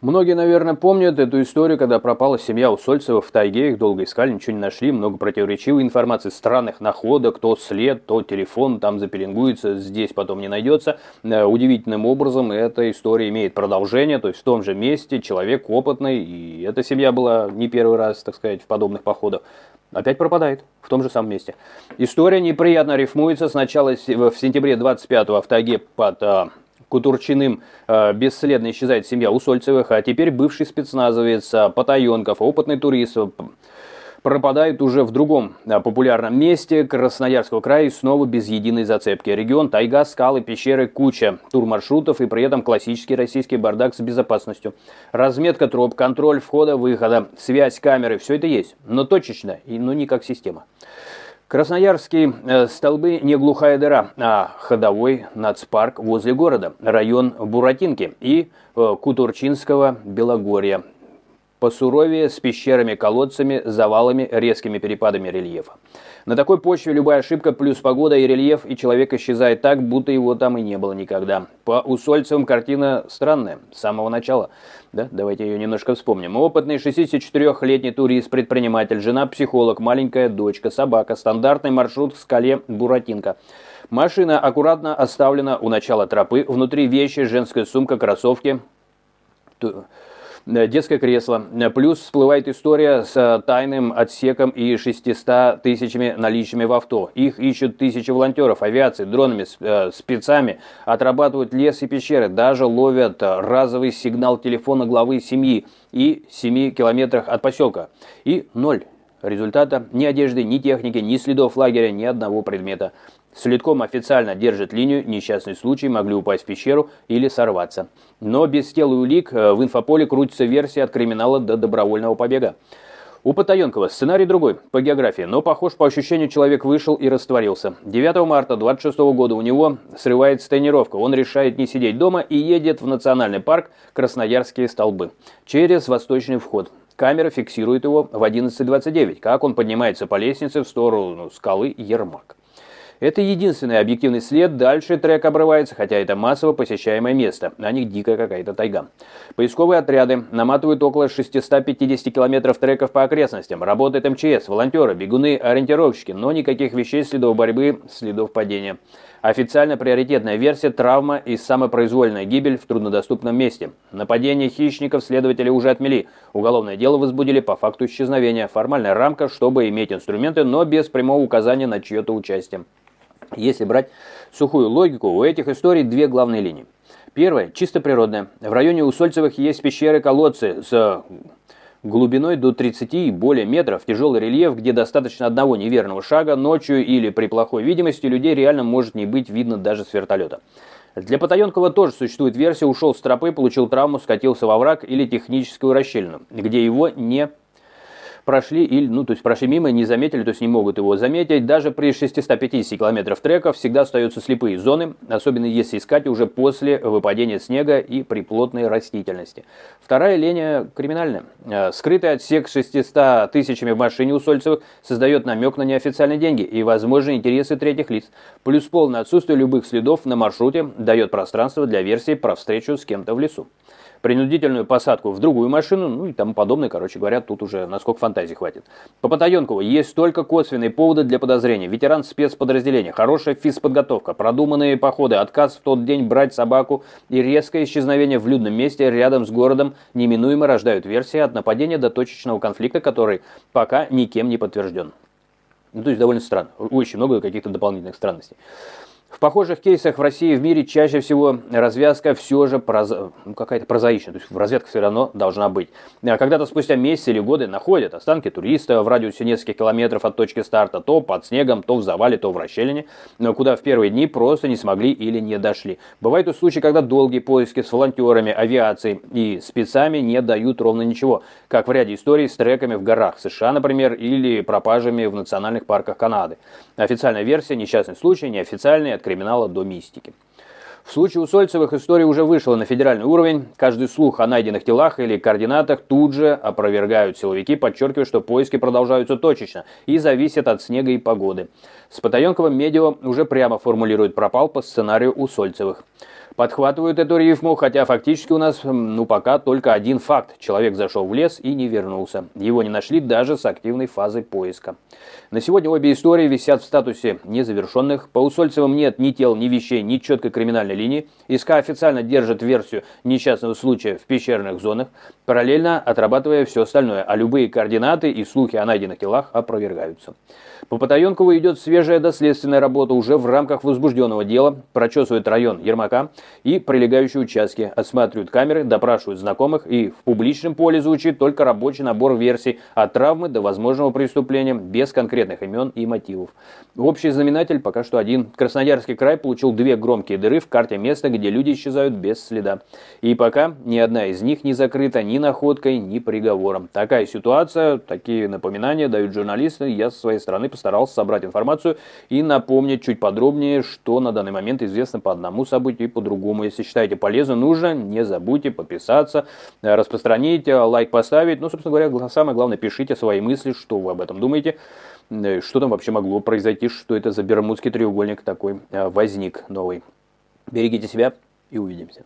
Многие, наверное, помнят эту историю, когда пропала семья Усольцевых в тайге, их долго искали, ничего не нашли, много противоречивой информации, странных находок, то след, то телефон там запеленгуется, здесь потом не найдется. Удивительным образом эта история имеет продолжение, то есть в том же месте человек опытный, и эта семья была не первый раз, так сказать, в подобных походах. Опять пропадает в том же самом месте. История неприятно рифмуется. Сначала в сентябре 25-го в тайге под Кутурчиным бесследно исчезает семья Усольцевых, а теперь бывший спецназовец Потаенков, опытный турист, пропадает уже в другом популярном месте Красноярского края, снова без единой зацепки. Регион, тайга, скалы, пещеры, куча турмаршрутов и при этом классический российский бардак с безопасностью. Разметка троп, контроль входа-выхода, связь, камеры, все это есть, но точечно, но не как система. Красноярские столбы не глухая дыра, а ходовой нацпарк возле города, район Буратинки и Кутурчинского Белогорья. Посуровее, с пещерами, колодцами, завалами, резкими перепадами рельефа. На такой почве любая ошибка плюс погода и рельеф, и человек исчезает так, будто его там и не было никогда. По Усольцевым картина странная, с самого начала. Да? Давайте ее немножко вспомним. Опытный 64-летний турист-предприниматель, жена-психолог, маленькая дочка, собака, стандартный маршрут к скале Буратинка. Машина аккуратно оставлена у начала тропы, внутри вещи, женская сумка, кроссовки, детское кресло. Плюс всплывает история с тайным отсеком и 600 тысячами наличными в авто. Их ищут тысячи волонтеров, авиацией, дронами, спецами, отрабатывают лес и пещеры, даже ловят разовый сигнал телефона главы семьи и 7 километрах от поселка. И ноль результата, ни одежды, ни техники, ни следов лагеря, ни одного предмета. Следком официально держит линию, несчастный случай, могли упасть в пещеру или сорваться. Но без тел и улик в инфополе крутится версия от криминала до добровольного побега. У Потаенкова сценарий другой, по географии, но похож по ощущению, человек вышел и растворился. 9 марта 26 года у него срывается тренировка, он решает не сидеть дома и едет в национальный парк Красноярские столбы через восточный вход. Камера фиксирует его в 11:29, как он поднимается по лестнице в сторону скалы Ермак. Это единственный объективный след, дальше трек обрывается, хотя это массово посещаемое место, а не дикая какая-то тайга. Поисковые отряды наматывают около 650 километров треков по окрестностям, работает МЧС, волонтеры, бегуны, ориентировщики, но никаких вещей, следов борьбы, следов падения. Официально приоритетная версия – травма и самопроизвольная гибель в труднодоступном месте. Нападение хищников следователи уже отмели. Уголовное дело возбудили по факту исчезновения. Формальная рамка, чтобы иметь инструменты, но без прямого указания на чье-то участие. Если брать сухую логику, у этих историй две главные линии. Первая – чисто природная. В районе Усольцевых есть пещеры-колодцы с глубиной до 30 и более метров, тяжелый рельеф, где достаточно одного неверного шага, ночью или при плохой видимости людей реально может не быть видно даже с вертолета. Для Потаенкова тоже существует версия: ушел с тропы, получил травму, скатился во враг или техническую расщелину, где его не прошли, или, прошли мимо, не заметили, то есть не могут его заметить. Даже при 650 километров треков всегда остаются слепые зоны, особенно если искать уже после выпадения снега и при плотной растительности. Вторая линия криминальная. Скрытый отсек с 600 тысячами в машине Усольцевых создает намек на неофициальные деньги и возможные интересы третьих лиц. Плюс полное отсутствие любых следов на маршруте дает пространство для версии про встречу с кем-то в лесу. Принудительную посадку в другую машину, и тому подобное, короче говоря, тут уже насколько фантазии хватит. По Потаенкову есть только косвенные поводы для подозрения. Ветеран спецподразделения, хорошая физподготовка, продуманные походы, отказ в тот день брать собаку и резкое исчезновение в людном месте рядом с городом неминуемо рождают версии от нападения до точечного конфликта, который пока никем не подтвержден. То есть довольно странно, очень много каких-то дополнительных странностей. В похожих кейсах в России и в мире чаще всего развязка все же какая-то прозаичная, то есть разведка все равно должна быть. Когда-то спустя месяцы или годы находят останки туриста в радиусе нескольких километров от точки старта, то под снегом, то в завале, то в расщелине, куда в первые дни просто не смогли или не дошли. Бывают и случаи, когда долгие поиски с волонтерами, авиацией и спецами не дают ровно ничего, как в ряде историй с треками в горах США, например, или пропажами в национальных парках Канады. Официальная версия – несчастный случай, неофициальный – от криминала до мистики. В случае Усольцевых история уже вышла на федеральный уровень. Каждый слух о найденных телах или координатах тут же опровергают силовики, подчеркивая, что поиски продолжаются точечно и зависят от снега и погоды. С Потаенковым медиа уже прямо формулирует: пропал по сценарию Усольцевых. подхватывают эту рифму, хотя фактически у нас, пока только один факт. Человек зашел в лес и не вернулся. Его не нашли даже с активной фазой поиска. На сегодня обе истории висят в статусе незавершенных. По Усольцевым нет ни тел, ни вещей, ни четкой криминальной линии. СК официально держит версию несчастного случая в пещерных зонах, параллельно отрабатывая все остальное, а любые координаты и слухи о найденных телах опровергаются. По Потаенкову идет свежая доследственная работа уже в рамках возбужденного дела, прочесывают район Ермака и прилегающие участки, осматривают камеры, допрашивают знакомых, и в публичном поле звучит только рабочий набор версий от травмы до возможного преступления без конкретных имен и мотивов. Общий знаменатель пока что один. Красноярский край получил 2 громкие дыры в карте места, где люди исчезают без следа. И пока ни одна из них не закрыта ни находкой, ни приговором. Такая ситуация, такие напоминания дают журналисты. Я со своей стороны постарался собрать информацию и напомнить чуть подробнее, что на данный момент известно по одному событию и по другому. Если считаете полезно, нужно, не забудьте подписаться, распространить, лайк поставить. Собственно говоря, самое главное, пишите свои мысли, что вы об этом думаете, что там вообще могло произойти, что это за Бермудский треугольник такой возник новый. Берегите себя и увидимся.